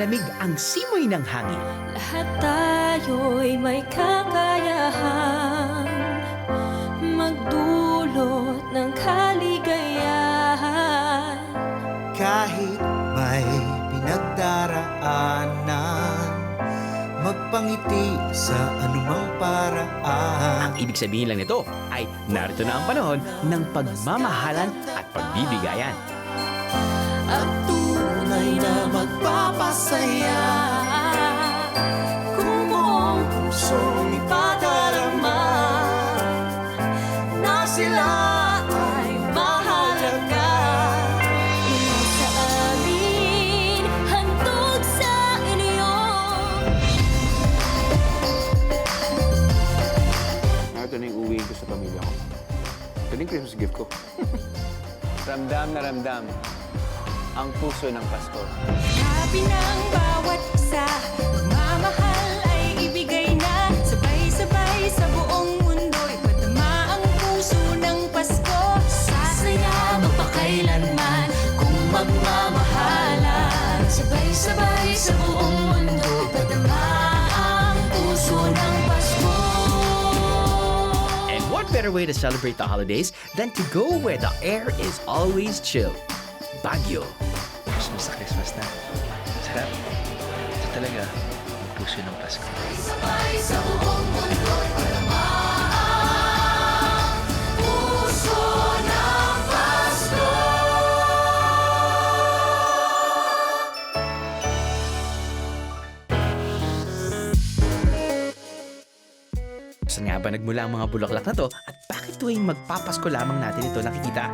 malamig ang simoy ng hangin. Lahat tayo'y may kakayahang magdulot ng kaligayahan. Kahit may pinagdaraanan, magpangiti sa anumang paraan. Ang ibig sabihin lang nito ay narito na ang panahon ng pagmamahalan at pagbibigayan. Ang tunay na magpapasaya, kung buong pusong ipadarama na sila ay mahalaga. Mula sa amin, handog sa inyo. Ito na yung uwi ko sa pamilya ko. Ito na yung Christmas gift ko. Ramdam na ramdam ang puso ng Pasko. Sabi ng bawat isa, pagmamahal ay ibigay na. Sabay-sabay sa buong mundo'y patama ang puso ng Pasko. Sasaya magpakailanman kung magmamahalan. Sabay-sabay sa buong mundo, patama ang puso ng Pasko. And what better way to celebrate the holidays than to go where the air is always chill? Baguio. Christmas na Christmas na. Sarap. Ito talaga, ang puso ng Pasko. Sabay sa buong mundo'y patama ang puso ng Pasko. Saan nga ba nagmula ang mga bulaklak na to at bakit tuwing magpapasko lamang natin ito nakikita?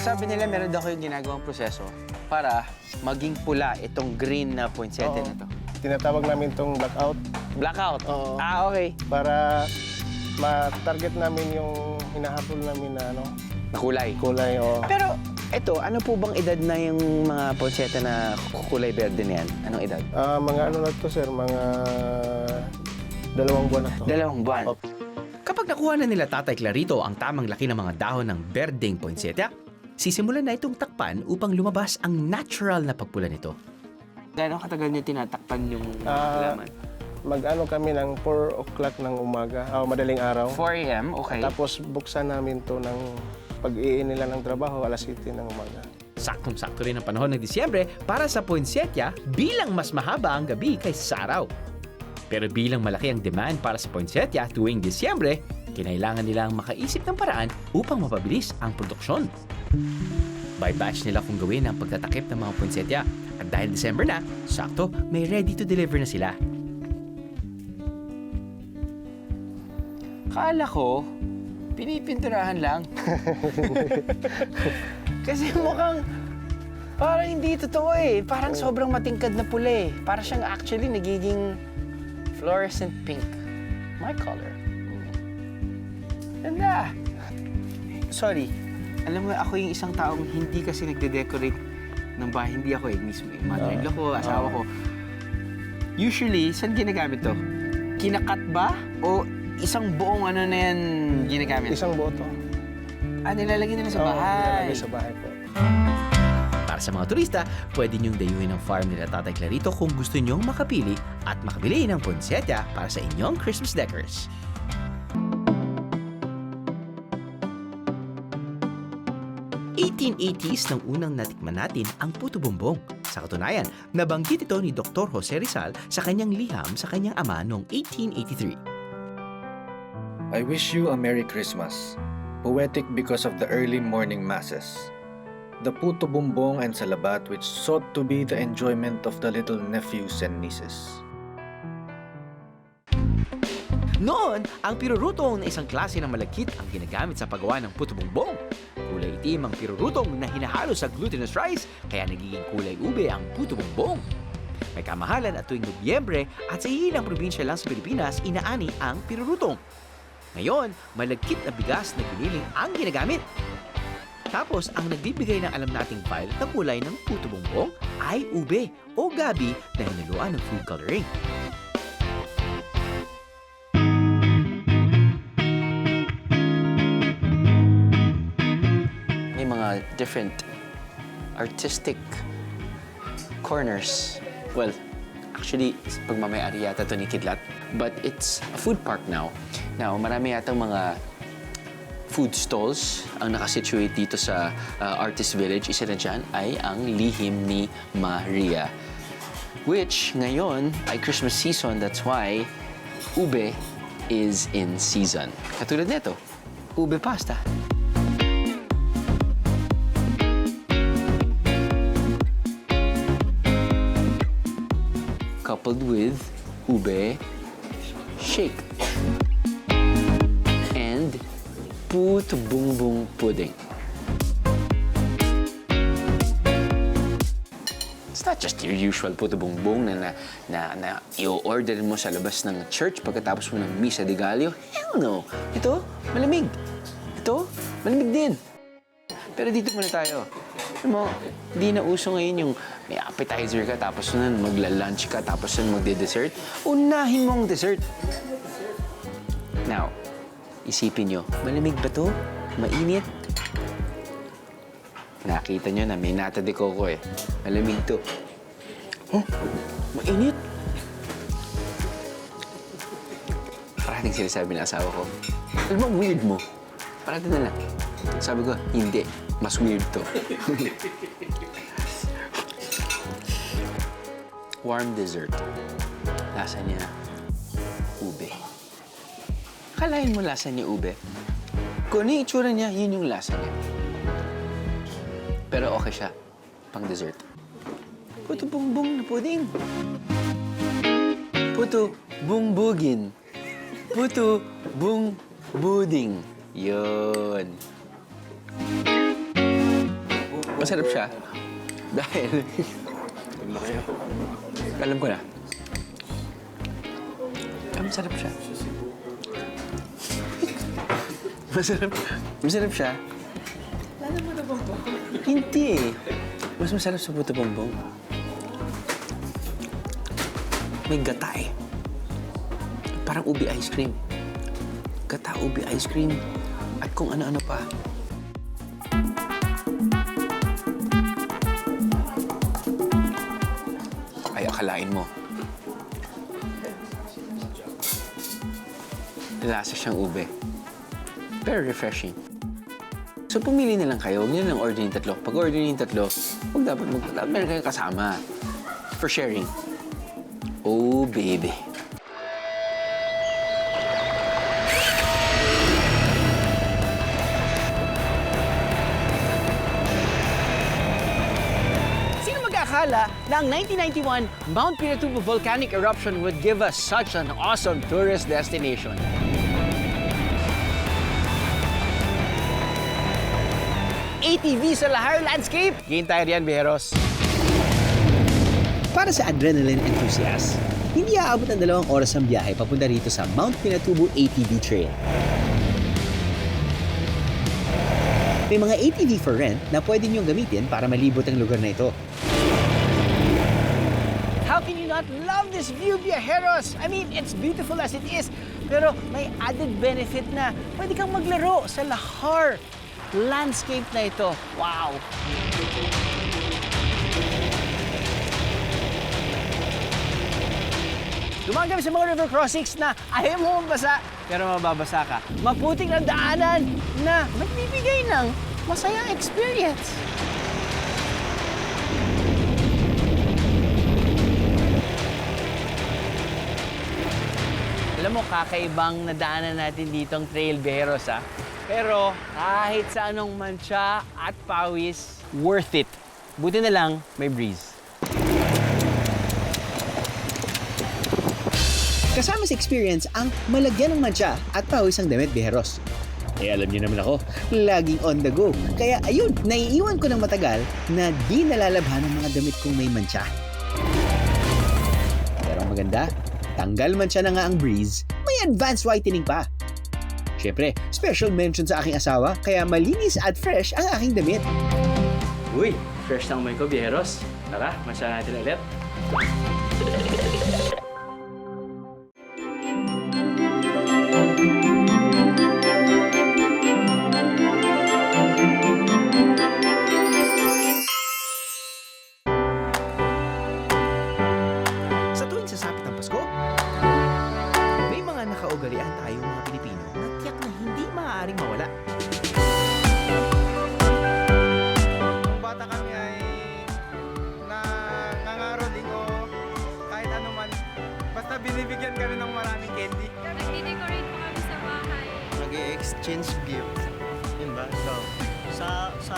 Sabi nila meron daw kayong ginagawang proseso para maging pula itong green na poinsettia na to. Tinatawag namin itong blackout Blackout? Oo. Ah, okay. para ma-target namin yung hinahabol namin na Nakulay. kulay. Pero ito, ano po bang edad na yung mga poinsettia na kulay berde na yan? Anong edad? Mga na to, sir, mga 2 buwan na to. 2 buwan. Kapag nakuha na nila Tatay Clarito ang tamang laki ng mga dahon ng berdeng poinsettia, sisimulan na itong takpan upang lumabas ang natural na pagpula nito. Gano'ng katagal niyo tinatakpan yung Ah, halaman? Kami ng 4 o'clock ng umaga, madaling araw. 4 a.m., okay. Tapos buksan namin to ng pag-iin nila ng trabaho, alas 7 ng umaga. Saktong-sakto rin ang panahon ng Disyembre para sa poinsettia bilang mas mahaba ang gabi kaysa sa araw. Pero bilang malaki ang demand para sa poinsettia tuwing Disyembre, kinailangan nilang makaisip ng paraan upang mapabilis ang produksyon. By batch nila kung gawin ang pagtatakip ng mga poinsettia. At dahil December na, sakto, may ready to deliver na sila. Kala ko, pinipinturahan lang. Kasi mukhang parang hindi totoo eh. Parang sobrang matingkad na pula eh. Para siyang actually nagiging fluorescent pink. My color. Ganda. Sorry. Alam mo, ako yung isang taong hindi kasi nagde-decorate ng bahay. Hindi ako eh, mismo. Yung mother-in-law ko, asawa ko. Usually, saan ginagamit to? Kinakat ba? O isang buong ano na yan ginagamit? Isang buo to. Nilalagay nila sa Oo, bahay. nilalagay sa bahay po. Para sa mga turista, pwede niyong dayuhin ang farm nila Tatay Clarito kung gusto niyong makapili at makabili ng poinsettia para sa inyong Christmas decors. '80s nang unang natikman natin ang puto bumbong. Sa katunayan, nabanggit ito ni Dr. Jose Rizal sa kanyang liham sa kanyang ama noong 1883. I wish you a Merry Christmas, poetic because of the early morning masses. The puto bumbong and salabat which sought to be the enjoyment of the little nephews and nieces. Noon, ang pirurutong na isang klase ng malagkit ang ginagamit sa paggawa ng puto bumbong. Kulay itim ang pirurutong na hinahalo sa glutinous rice, kaya nagiging kulay ube ang puto bumbong. May kamahalan at tuwing Nobyembre at sa ilang probinsya lang sa Pilipinas, inaani ang pirurutong. Ngayon, malagkit na bigas na giniling ang ginagamit. Tapos, ang nagbibigay ng alam nating violet na kulay ng puto bumbong ay ube o gabi na hinaluan ng food coloring. May mga different artistic Corners. Well, actually, pagmamayari yata ito ni Kidlat. But it's a food park now. Now, marami yata mga food stalls ang nakasituate dito sa Artist Village. Isa na dyan ay ang Lihim ni Maria. Which, ngayon, ay Christmas season. That's why ube is in season. Katulad nito, ube pasta. Coupled with ube shake. And puto bumbong pudding. It's not just your usual puto bumbong na i-order mo sa labas ng church pagkatapos mo ng Misa de Gallo. Hell no! Ito, malamig. Ito, malamig din. Pero dito muna tayo. Alam mo, di na uso ngayon yung may appetizer ka, tapos nun magla-lunch ka, tapos nun magde-dessert. Unahin mo ang dessert. Now, isipin nyo, malamig ba to? Mainit? Nakita nyo na may nata de coco eh. Malamig to. Oh, mainit? Parating sinasabi ng asawa ko. Alam mo, weird mo. Parating na lang. Sabi ko, hindi. Mas weird to. Warm dessert. Lasa niya, ube. Akalain mo lasa niya ube. Kung ano yung itsura niya, yun yung lasa niya. Pero okay siya, pang dessert. Puto bongbong na pudding. Puto bungbugin. Puto bungbuding. Yun. Masarap siya. Dahil... Alam ko na. Masarap siya. Masarap siya. Hindi eh. Mas masarap sa puto bongbong. May gata eh. Parang ubi ice cream. Gata, ubi ice cream. At kung ano-ano pa. Ay, akalain mo. Lasa siyang ube. Pero refreshing. So, pumili na lang kayo. Huwag niyo lang order yung tatlo. Pag order yung tatlo, dapat meron kayong kasama. For sharing. Oh, baby. Sino mag-akala na ang 1991 Mount Pinatubo volcanic eruption would give us such an awesome tourist destination? ATV sa Lahar Landscape. Game tayo riyan, Beros. Para sa adrenaline enthusiasts, hindi aabot ng 2 oras ang biyahe papunta rito sa Mount Pinatubo ATV Trail. May mga ATV for rent na pwede niyong gamitin para malibot ang lugar na ito. How can you not love this view, Viajeros? I mean, it's beautiful as it is, pero may added benefit na pwede kang maglaro sa Lahar Landscape na ito. Wow! Dumaan kami sa mga river crossings na ayaw mo mabasa, pero mababasa ka. Maputing ang daanan na magbibigay ng masayang experience. Alam mo, kakaibang nadaanan natin dito ang Trail Beros, ha? Pero kahit sa anong mantsa at pawis, worth it. Buti na lang, may breeze. Kasama sa experience ang malagyan ng mantsa at pawis ang damit, Bejeros. Eh alam niyo naman ako, laging on the go. Kaya ayun, naiiwan ko ng matagal na di nalalabhan ang mga damit kong may mantsa. Pero ang maganda, tanggal mantsa na nga ang breeze, may advanced whitening pa. Siyempre, special mention sa aking asawa, kaya malinis at fresh ang aking damit. Uy, fresh na amoy ko, Viajeros. Tara, masya natin ulit. binibigyan ka rin ng maraming candy. Nagdi-decorate po kami sa bahay. Nag-exchange gift. Yun ba? Ikaw? Sa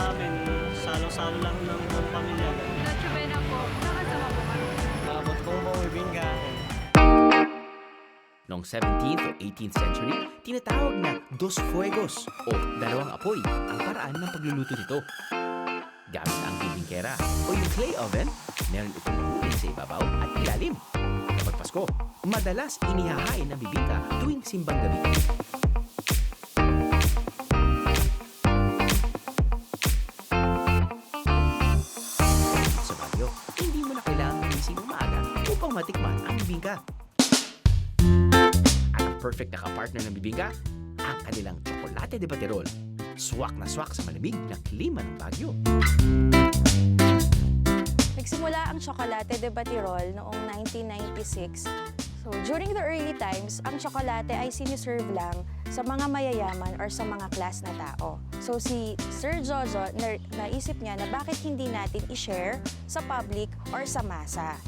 amin, salo-salo lang ng buong pamilya. Noche Buena po. Nakasama po kami. Abot kong bumibing ka. Noong 17th o 18th century, tinatawag na dos fuegos o dalawang apoy ang paraan ng pagluluto nito. Gamit ang bibingkera o yung clay oven, meron itong mahuling sa ibabaw at ilalim. Kapag Pasko, madalas inihahain ng bibingka tuwing simbang gabi. Sa Baguio, hindi mo na kailangang gumising umaga upang matikman ang bibingka. At ang perfect na kapartner ng bibingka, ang kanilang tsokolate de Baterol. Swak na swak sa malamig na klima ng Baguio. Nagsimula ang Chocolate de Batirol noong 1996. So, during the early times, ang tsokolate ay siniserve lang sa mga mayayaman or sa mga class na tao. So, si Sir Jojo, naisip niya na bakit hindi natin i-share sa public or sa masa.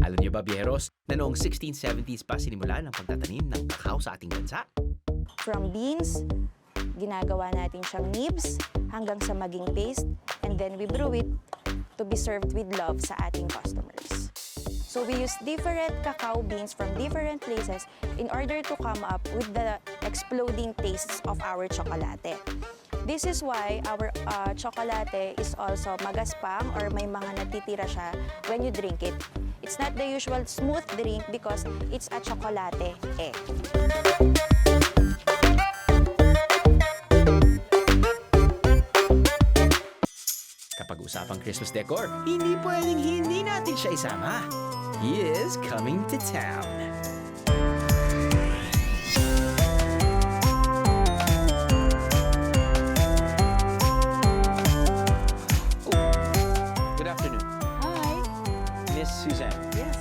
Alam niyo ba, Bieros, na noong 1670s pa sinimulan ang pagtatanim ng kakao sa ating bansa? From beans, ginagawa natin siyang nibs, hanggang sa maging paste, and then we brew it to be served with love sa ating customers. So we use different cacao beans from different places in order to come up with the exploding tastes of our chocolate. This is why our chocolate is also magaspang or may mga natitira siya when you drink it. It's not the usual smooth drink because it's a chocolate eh. Kapag usapang Christmas decor, hindi pwedeng hindi natin siya isama. He is coming to town. Good afternoon. Hi! Miss Suzanne. Yes.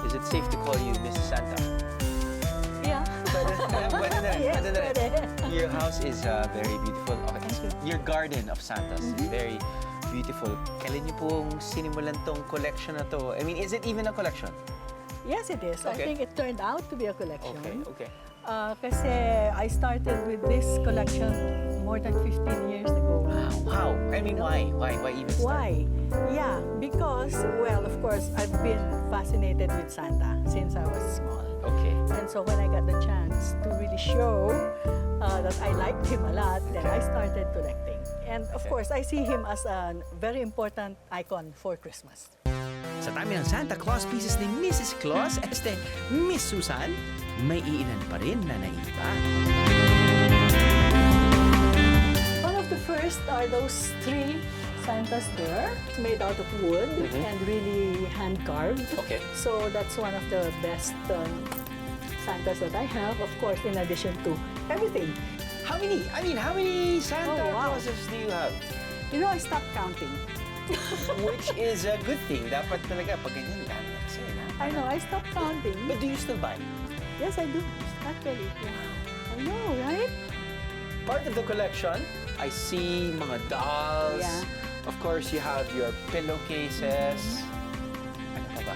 Is it safe to call you Miss Santa? Yeah. Pwede na rin, Yes, pwede na rin. pwede. Your house is very beautiful. Okay. Your garden of Santas is very beautiful. Kailan niyo pong sinimulan tong collection na to? I mean, is it even a collection? Yes, it is. I Okay. think it turned out to be a collection. Okay. Kasi I started with this collection more than 15 years ago. How? I mean, why? Why even start? Why? Yeah, because, well, of course, I've been fascinated with Santa since I was small. Okay. And so when I got the chance to really show that I liked him a lot, then I started collecting. And of Okay. course, I see him as a very important icon for Christmas. Sa dami ng Santa Claus pieces ni Mrs. Claus, Miss Susan, may iilan pa rin na naiba. One of the first are those 3 Santas there. It's made out of wood and really hand-carved. Okay. So that's one of the best Santas that I have, of course, in addition to everything. How many Santa Oh, wow. Clauses do you have? You know, I stopped counting. Which is a good thing. Dapat talaga pag ganyan lang. Kasi, I know, I stopped counting. But do you still buy? Yes, I do. Actually, yeah. I know, right? Part of the collection, I see mga dolls. Yeah. Of course, you have your pillowcases. Ano pa ba?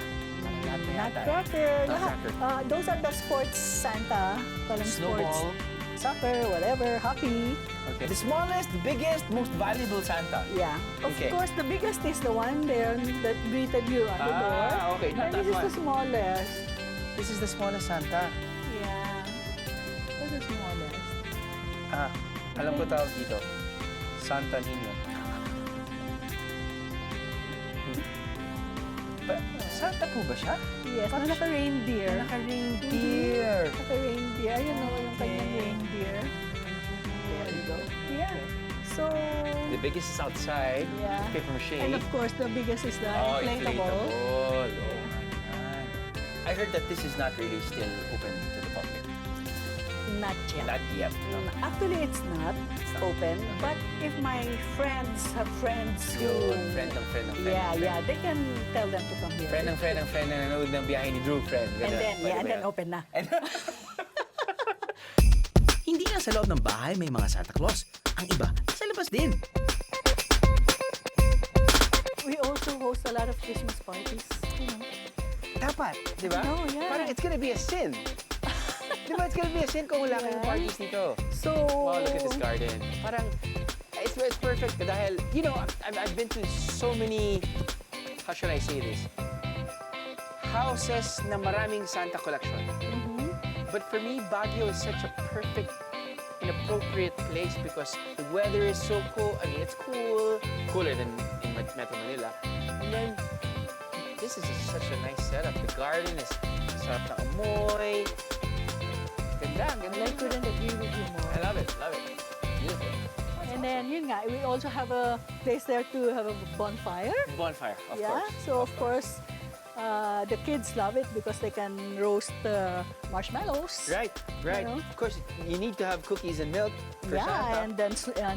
Nutcracker. lahat. Nutcracker. Those are the sports Santa. Parang Snowball. sports. Soccer, whatever, hockey. Okay. The smallest, biggest, most valuable Santa. Yeah. Of Okay. course, the biggest is the one there that greeted you at the door. Okay. Not And that this is one. the smallest. This is the smallest Santa. Yeah. That's the smallest. Alam ko tawag dito. Santa Niño. Santa po ba siya? Yes, naka-reindeer. Naka-reindeer. Naka-reindeer. Ayun o, yung kanyang reindeer. There you go. Yeah. So, The biggest is outside. yeah. Paper mache. And of course, the biggest is the Oh, inflatable. inflatable. Oh, man. I heard that this is not really still open to the public. Not yet. Not yet. No. Actually, it's not open. But if my friends have friends who... Yun, friend ng friend ng friend. Yeah, ng friend. yeah. They can tell them to come here. Friend ng friend ng friend na nanood ng biyahe ni Drew, friend. And Ganun. then, Pwede yeah, ba and then yan? open na. Hindi lang sa loob ng bahay may mga Santa Claus. Ang iba, sa labas din. We also host a lot of Christmas parties. You know. Dapat, di ba? Oh, yeah. Parang it's gonna be a sin. Di ba, it's gonna be a sin kung wala kayong parties dito. So, Wow, look at this garden. Parang, it's perfect dahil, you know, I've been to so many, how should I say this? Houses na maraming Santa collection. But for me, Baguio is such a perfect, inappropriate place because the weather is so cool. I mean, it's cool, cooler than in Metro Manila. And then, this is such a nice setup. The garden is sarap na amoy. Ganda, ganda. I couldn't agree with you more. I love it, love it. Beautiful. And then, yun nga, we also have a place there to have a bonfire. Bonfire, of Yeah, course. so of course, the kids love it because they can roast marshmallows. Right, right. You know? Of course, you need to have cookies and milk for Yeah, Santa. and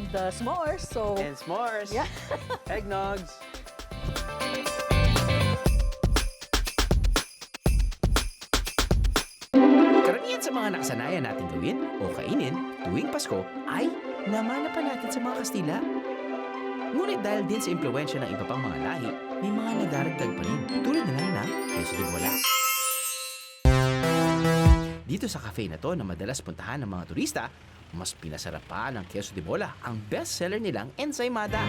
then s'mores. So And s'mores. yeah. Eggnogs. Karamihan sa mga nakasanayan natin gawin o kainin tuwing Pasko ay namana pa natin sa mga Kastila. Ngunit dahil din sa impluwensya ng iba pang mga lahi, may mga nadaragdag pa rin, tulad na lang ng queso de bola. Dito sa cafe na to na madalas puntahan ng mga turista, mas pinasarap pa ng queso de bola ang best-seller nilang ensaymada.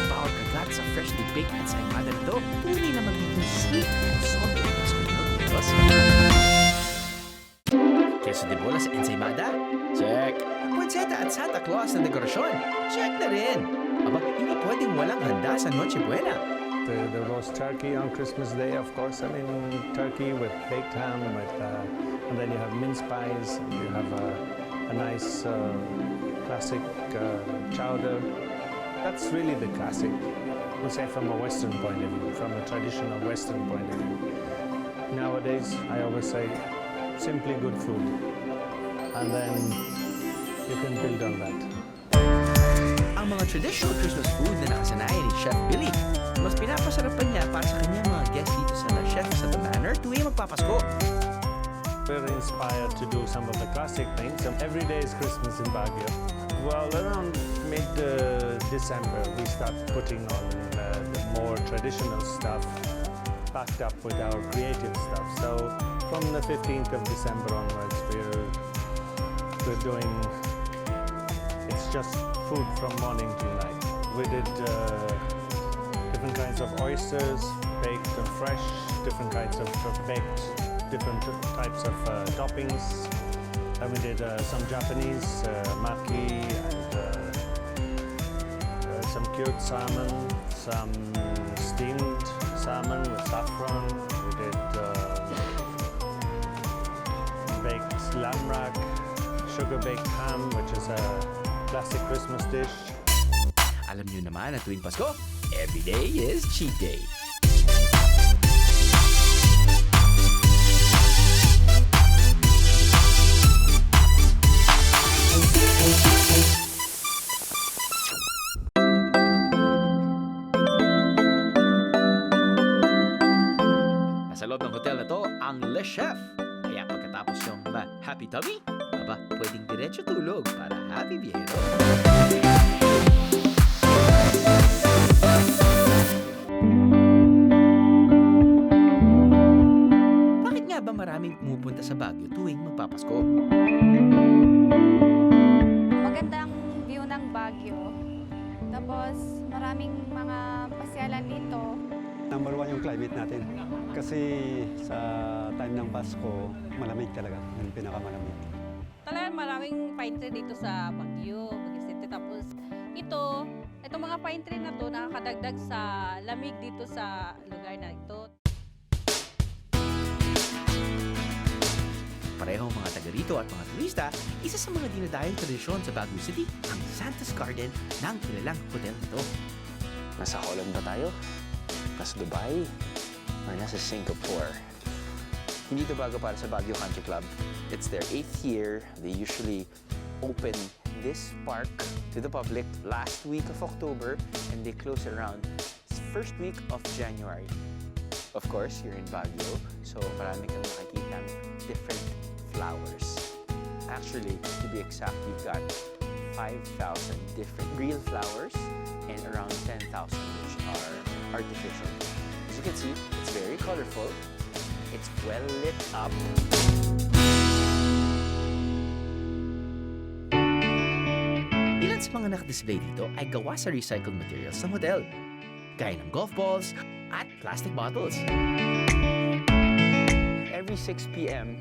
Bawat kagat sa freshly baked ensaymada na to, tunay na magiging sweet and salty ang Pasko nyo, Diyos. Queso de bola sa ensaymada? Check. Poinsettia at Santa Claus na dekorasyon? Check na rin. Aba, hindi pwedeng walang handa sa Noche Buena. The roast turkey on Christmas Day, of course. I mean, turkey with baked ham, and then you have mince pies. You have a nice classic chowder. That's really the classic. We'll say from a Western point of view, from a traditional Western point of view. Nowadays, I always say, simply good food, and then you can build on that. Ang mga traditional Christmas food na nakasanayan ni Chef Billy, mas pinapasarapan niya para sa kanyang mga guests dito sa La Chef sa The Manor tuwing magpapasko. We're inspired to do some of the classic things. Every day is Christmas in Baguio. Well, around mid-December, we start putting on the more traditional stuff backed up with our creative stuff. So from the 15th of December onwards, we're doing, it's just food from morning to night. We did different kinds of oysters, baked and fresh, different kinds of baked, different types of toppings. And we did some Japanese maki and some cured salmon, some steamed salmon with saffron. We did baked lamb rack, sugar-baked ham, which is a classic Christmas dish. Alam niyo naman na tuwing Pasko, every day is cheat day. Nasa loob ng hotel na to ang Le Chef. Kaya pagkatapos yung happy tummy, aba, pwedeng diretso tulog para happy biyero. Bakit nga ba maraming pumupunta sa Baguio tuwing magpapasko? Magandang view ng Baguio. Tapos maraming mga pasyalan dito. Number one yung climate natin. Kasi sa time ng Pasko, malamig talaga. Yung pinakamalamig. Talagang maraming pine tree dito sa Baguio, Baguio City. Tapos itong mga pine tree na to nakakadagdag sa lamig dito sa lugar na ito. Parehong mga taga rito at mga turista, isa sa mga dinadayang tradisyon sa Baguio City, ang Santa's Garden ng kilalang hotel nito. Nasa Holland ba tayo? Nasa Dubai? Or nasa Singapore? Hindi ito bago para sa Baguio Country Club. It's their 8th year. They usually open this park to the public last week of October and they close around first week of January. Of course, you're in Baguio, so marami kang makikita ng different flowers. Actually, to be exact, you've got 5,000 different real flowers and around 10,000 which are artificial. As you can see, it's very colorful. It's well lit up. Ilan sa mga nakadisplay dito ay gawa sa recycled materials ng hotel, gaya ng golf balls at plastic bottles. Every 6 p.m.,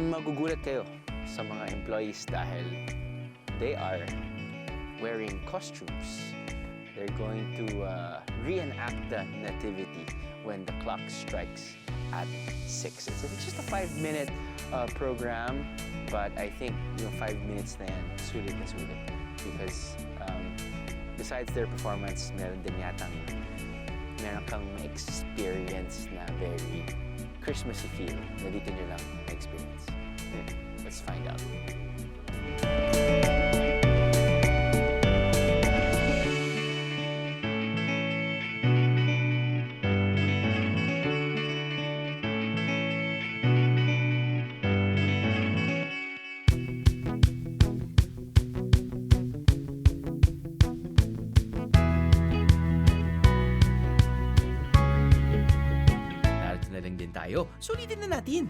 magugulat kayo sa mga employees dahil they are wearing costumes. They're going to reenact the nativity when the clock strikes at 6. It's just a 5-minute program, but I think yung 5 minutes na yan, sulit na sulit. Because besides their performance, meron kang experience na very Christmassy feel na dito nyo lang na-experience. Let's find out. Narito na lang din tayo. Sulitin na natin!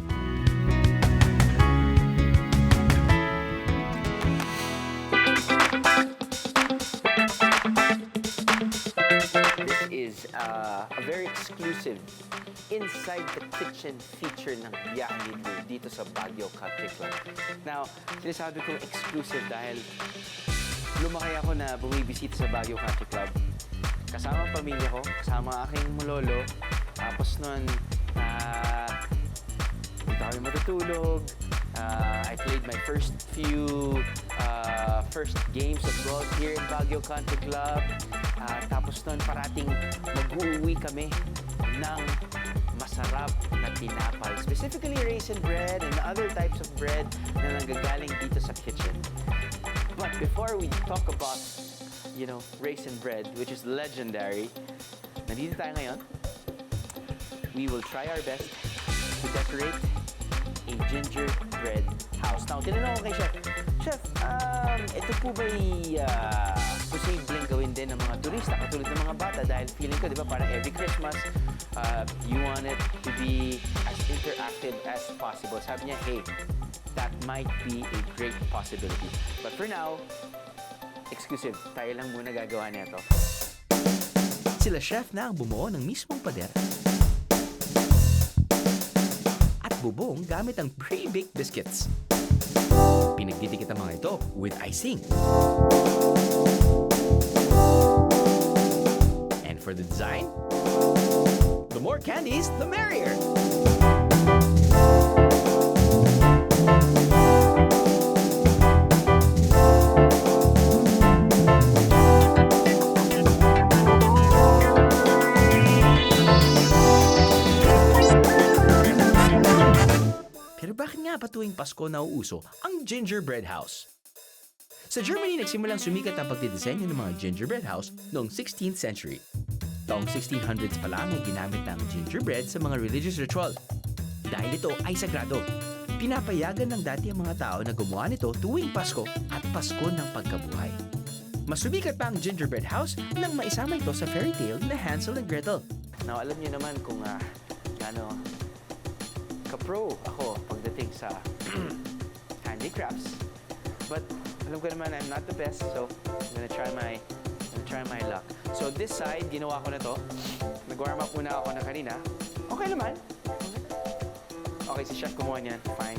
This is a very exclusive inside the kitchen feature ng Biyahe Libre dito sa Baguio Country Club. Now, sinasabi kong exclusive dahil lumaki ako na bumibisita sa Baguio Country Club. Kasama ang pamilya ko, kasama ang aking lolo. Tapos nun, dito kami matutulog. I played my first games of golf here in Baguio Country Club. Tapos nun, parating mag-uwi kami ng masarap na tinapay. Specifically, raisin bread and other types of bread na nanggagaling dito sa kitchen. But before we talk about, raisin bread, which is legendary, nandito tayo ngayon. We will try our best to decorate a gingerbread house. Now, tinanong ko kay Chef, Chef, ito po ba'y posibleng gawin din ng mga turista, katulad ng mga bata? Dahil feeling ko, di ba, parang every Christmas, you want it to be as interactive as possible. Sabi niya, hey, that might be a great possibility. But for now, exclusive, tayo lang muna gagawa nito. Sila Chef na ang bumuo ng mismong pader at bubong gamit ang pre-baked biscuits. Pinagdidikit ang mga ito with icing. And for the design, the more candies, the merrier. Pero bakit nga ba tuwing Pasko nauuso ang gingerbread house? Sa Germany, nagsimulang sumikat ang pagdidisenyo ng mga gingerbread house noong 16th century. Taong 1600s pa lang ay ginamit ng gingerbread sa mga religious ritual. Dahil ito ay sagrado, pinapayagan ng dati ang mga tao na gumawa nito tuwing Pasko at Pasko ng pagkabuhay. Mas sumikat pa ang gingerbread house nang maisama ito sa fairy tale na Hansel and Gretel. Now, alam niyo naman kung ka-pro ako pagdating sa handicrafts. But alam ko naman I'm not the best, so I'm gonna try my luck. So this side, ginawa ko na to. Nag-warm up muna ako na kanina. Okay naman. Okay, si Chef kumuha niyan. Fine.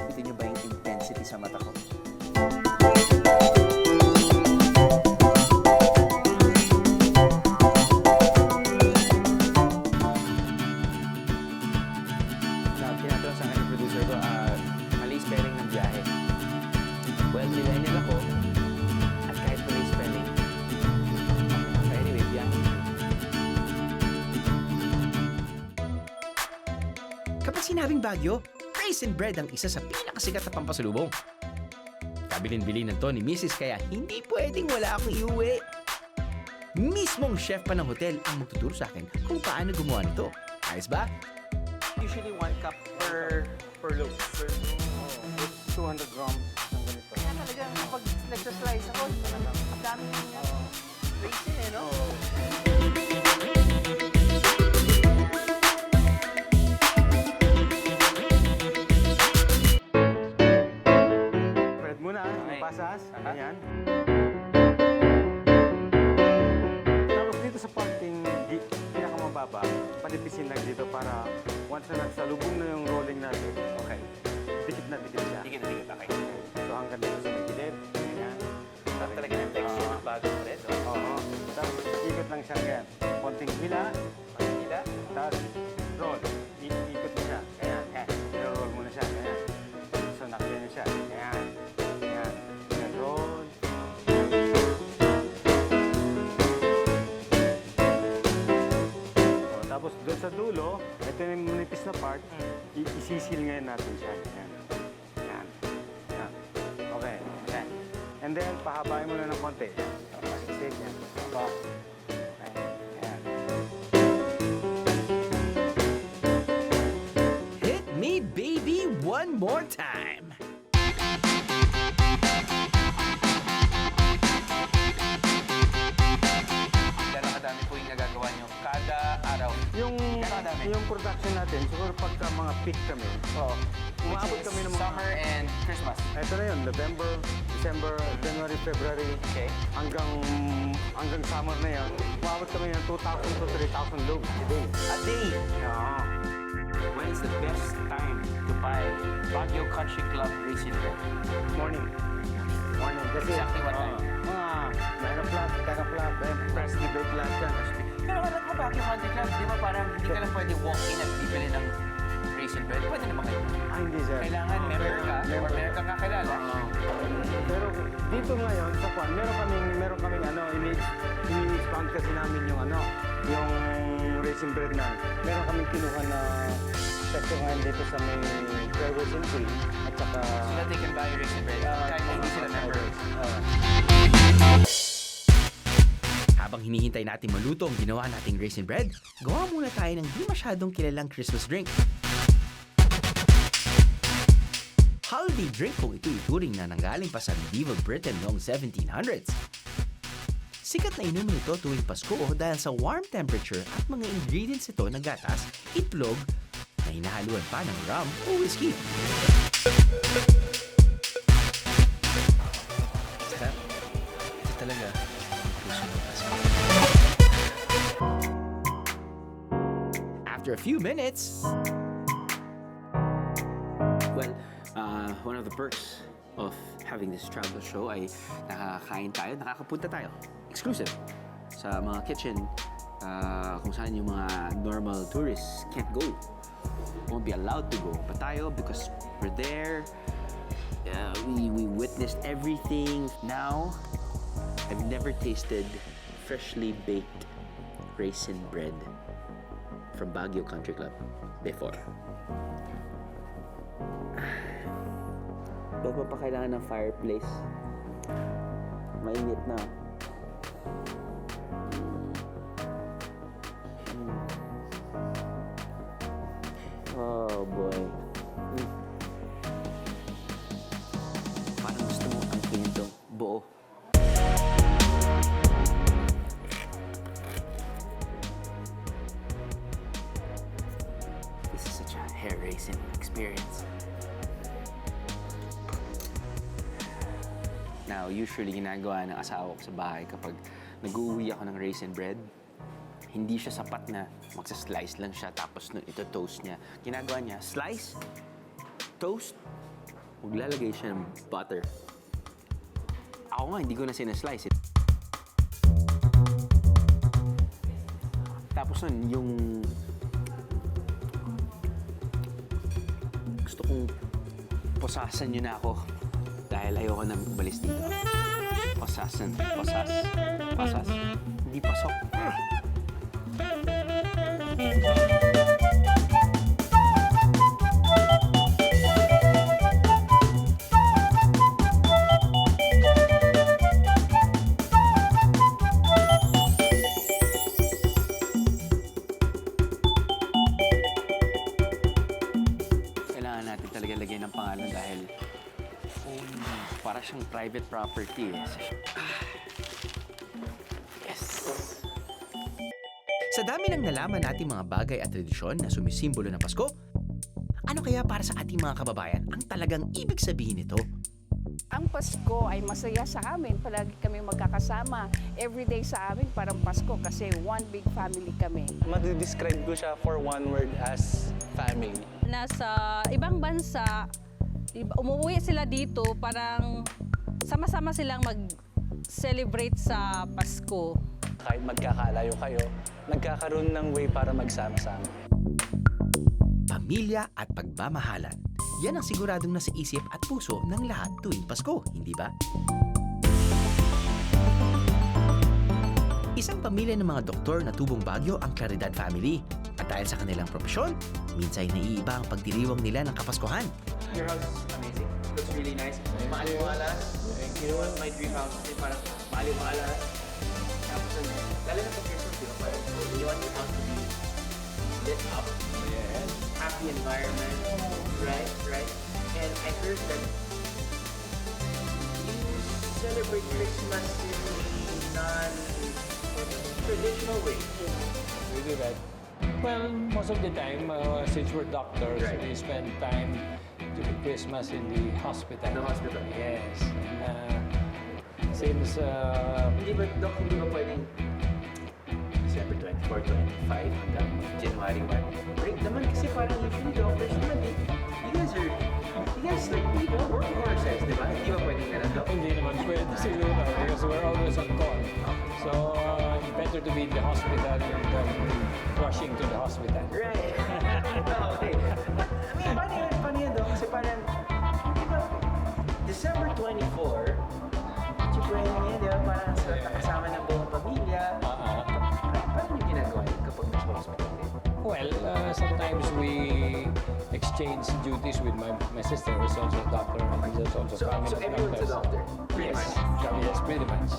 Pwede niyo ba yung intensity sa mata ko? Tinatanong sa akin ng producer ko, mali spelling ng biyahe. Well, millennial ako, at kahit mali spelling. But anyway, biyahe. Kapag sinabing Baguio, raisin bread ang isa sa pinakasikat na pampasalubong. Kabilin-bilinan to ni Mrs. kaya hindi pwedeng wala akong iuwi. Mismong chef pa ng hotel ang magtuturo sa akin kung paano gumawa nito. Ayos ba? Usually 1 cup per loaf. 200 grams ng ganito. Kaya talagang kapag nagsa-slice ako, ang dami raisin eh, no? Spread muna, yung pasas. Ganyan. Tapos dito sa parting pinakamababa, panipisin lang dito para once na nagsalubong na yung rolling natin, okay, dikit na dikit siya. Dikit na dikit, okay. So hanggang dito sa may gilid. Ganyan. Tapos talaga ng texture ng bagong bread, no? Oo. Tapos ikot lang siya ganyan. Konting hila. Hila. Tapos roll. Ikot mo siya. Ganyan. I-roll mo na siya. Ganyan. So nakaya na siya. Ganyan. Ganyan. Ganyan. Roll. Tapos doon sa dulo, ito yung manipis na part, isisil ngayon natin siya. Yan. Yan. Yan. Okay. Yan. And then, pahabain mo na ng konti. Yan. Pasiksik. Yan. Haba. Okay. Yan. Hit me, baby, one more time. Gano'ng kadami po yung nagagawa nyo kada araw? Yung production natin, siguro pagka mga peak kami, umabot kami ng mga... Summer and Christmas. Ito na yun, November, December, January, February, Okay. hanggang summer na yan, umabot kami ng 2,000 to 3,000 loaves a day. A day. Yeah. When is the best time to buy Baguio Country Club raisin bread? Morning. Morning. Kasi, Exactly what time? Mga 9 o'clock, 10 o'clock, freshly baked lunch yan. Pero alam mo, Baguio Country Club, di ba parang hindi ka lang pwede walk in at bibili ng raisin bread? Pwede naman kayo. Hindi, sir. Kailangan member ka or meron kang kakilala. Pero dito ngayon sa Kwan, meron kaming ini-expand kasi namin yung raisin bread na. Meron kaming kinuha na section ngayon dito sa may Fairways and Green at saka... So that they can buy raisin bread kahit na hindi sila members. Habang hinihintay natin maluto ang ginawa nating raisin bread, gawa muna tayo ng di masyadong kilalang Christmas drink. Holiday drink kung ito ituring na nanggaling pa sa medieval Britain noong 1700s. Sikat na inumin ito tuwing Pasko dahil sa warm temperature at mga ingredients ito na gatas, itlog, na hinahaluan pa ng rum o whiskey. Sarap. Ito talaga. Puso ng Pasko. After a few minutes, Well, one of the perks of having this travel show ay nakakain tayo, nakakapunta tayo. Exclusive sa mga kitchen kung saan yung mga normal tourists can't go. Won't be allowed to go. But tayo, because we're there, we witnessed everything. Now, I've never tasted freshly baked raisin bread from Baguio Country Club before. Ba't pa kailangan ng fireplace? Mainit na. Oh boy. Parang gusto mo ang pinitong buo. This is such a hair-raising experience. Now, usually ginagawa ng asawa ko sa bahay kapag nag-uuwi ako ng raisin bread, hindi siya sapat na magsa-slice lang siya tapos ito toast niya. Ginagawa niya, slice, toast, maglalagay siya ng butter. Ako nga, hindi ko na sinaslice. Tapos nun, yung gusto kong posasan niyo na ako dahil ayoko na magbalis dito. Posasan, posas. Hindi pasok. private property. Sa dami ng nalaman nating mga bagay at tradisyon na sumisimbolo ng Pasko, ano kaya para sa ating mga kababayan ang talagang ibig sabihin nito? Ang Pasko ay masaya sa amin. Palagi kami magkakasama. Everyday sa amin parang Pasko kasi one big family kami. Madidescribe ko siya for one word as family. Nasa ibang bansa, umuwi sila dito, parang sama-sama silang mag-celebrate sa Pasko. Kahit magkakalayo kayo, nagkakaroon ng way para magsama-sama. Pamilya at pagmamahalan. Yan ang siguradong nasa isip at puso ng lahat tuwing Pasko, hindi ba? Isang pamilya ng mga doktor na tubong Baguio ang Claridad family. At dahil sa kanilang propesyon, minsan naiiba ang pagdiriwang nila ng Kapaskuhan. Your house is amazing. Looks really nice. May maaliwalas. You know what? My dream house is parang maaliwalas. Tapos, lalo na pag Christmas, di ba? Parang you want your house to be lit up. Yes. Happy environment. Right? Right? And I heard that you celebrate Christmas in a non-traditional way. Really right. Well, most of the time, since we're doctors, we spend time during Christmas in the hospital. The hospital? Yes. And, since... Hindi ba, Doc, hindi ba pwedeng December 24, 25 hanggang January 1? Break naman kasi parang usually doctors naman eh. You guys like, we don't work horses, di ba? Hindi ba pwedeng ganun, Doc? Hindi naman pwede siguro because we're always on call. So, better to be in the hospital than rushing to the hospital. Right. Okay. I mean, paano yun, Doc? Kasi parang, di ba, December 24, pwede ngayon, di ba? Parang sa kasama ng buong pamilya. Paano yung ginagawa yun kapag nasa hospital? Well, sometimes we exchange duties with my sister, who's also a doctor. He's also family So everyone's a doctor? Yes, yes, pretty much.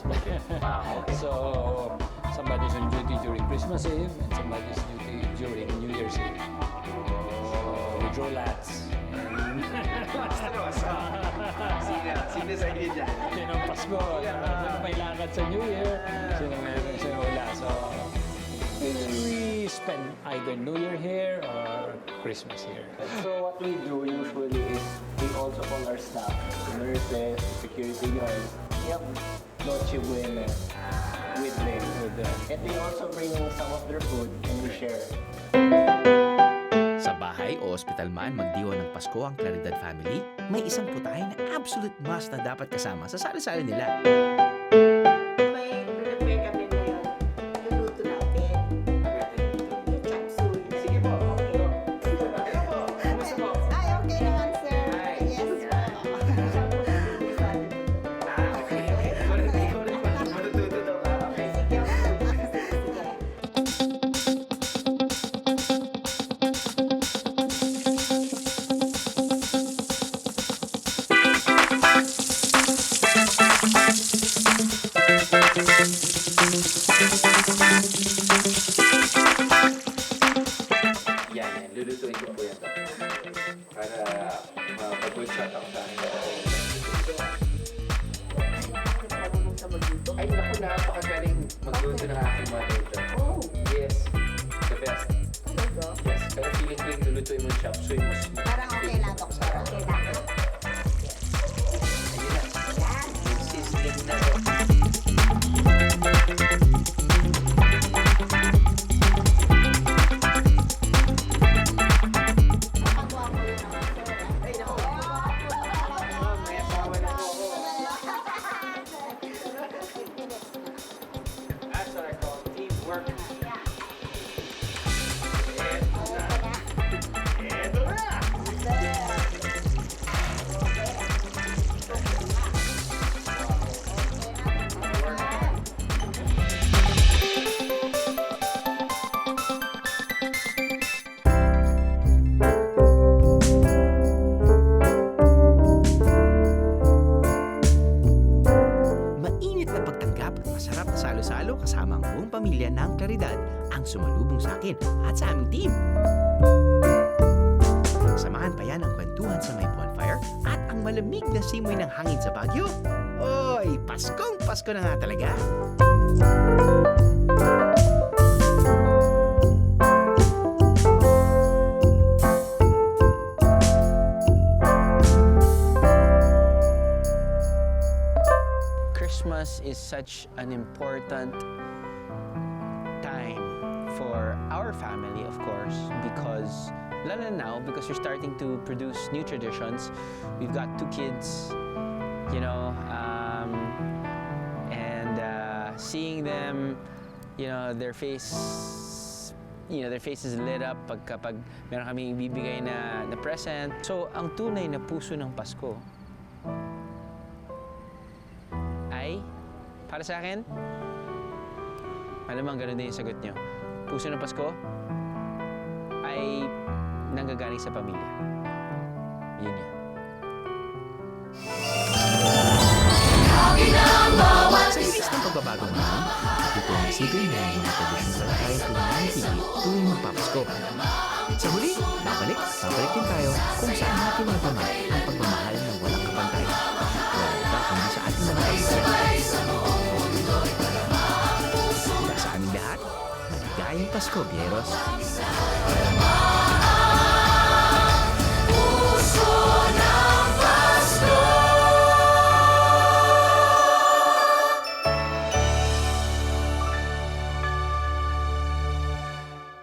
So somebody's on duty during Christmas Eve and somebody's duty during New Year's Eve. We draw lots. Sino sa inyo dyan? Sino ang Pasko? Sino may lakad sa New Year? Sino meron sino wala? So we spend either New Year here or Christmas here. So what we do usually is we also call our staff, nurses, security guards. Yep, Noche Buena with them. And they also bring some of their food and we share. Sa bahay o ospital man magdiwa ng Pasko ang Claridad family, may isang putahe na absolute must na dapat kasama sa salo-salo nila. May prepare kami ngayon. Luluto natin. Yung chapsui. Sige po. Okay. Ay, okay naman, sir. Yes. Okay. Ikaw rin pa. Matututo daw ka. Okay. Yan. Lulutuin ko po yan. Para mapag-good shot ako sa akin. Ay, naku, napakagaling magluto ng aking mother ito. Oh. Yes. The best. Talaga? Yes. Pero feeling ko yung lulutuin mo yung chop suey mo. Parang okay lang, doktor. Okay lang. Ayun na. Yung sizzling na. Ay, naku. May asawa na po ako. That's what I call teamwork. Eto na! Mainit na pagtanggap at masarap na salo-salo kasama ang buong pamilya ng Claridad ang sumalubong sa akin at sa aming team. Samahan pa yan ang kwentuhan sa may bonfire bonfire at ang malamig na simoy ng hangin sa Baguio. Oy, Paskong Pasko na nga talaga! Christmas is such an important time for our family, of course, because, lalo na now, because we're starting to produce new traditions. We've got 2 kids, you know, and seeing them, you know, their faces lit up kapag meron kaming ibibigay na present. So, ang tunay na puso ng Pasko ay, para sa akin, malamang ganun din yung sagot nyo. Puso ng Pasko ay nanggagaling sa pamilya. Yun yun. Sa inis ng pagbabagong naman, ito ang isipin na mga tradisyon na tayo pinanahigit tuwing magpapasko. Sa huli, babalik din tayo kung saan natin nagawa ang pagmamahal ng walang kapantay. Wala ito kundi sa ating mga kaibigan. Para sa aming lahat, maligayang Pasko, Bieros!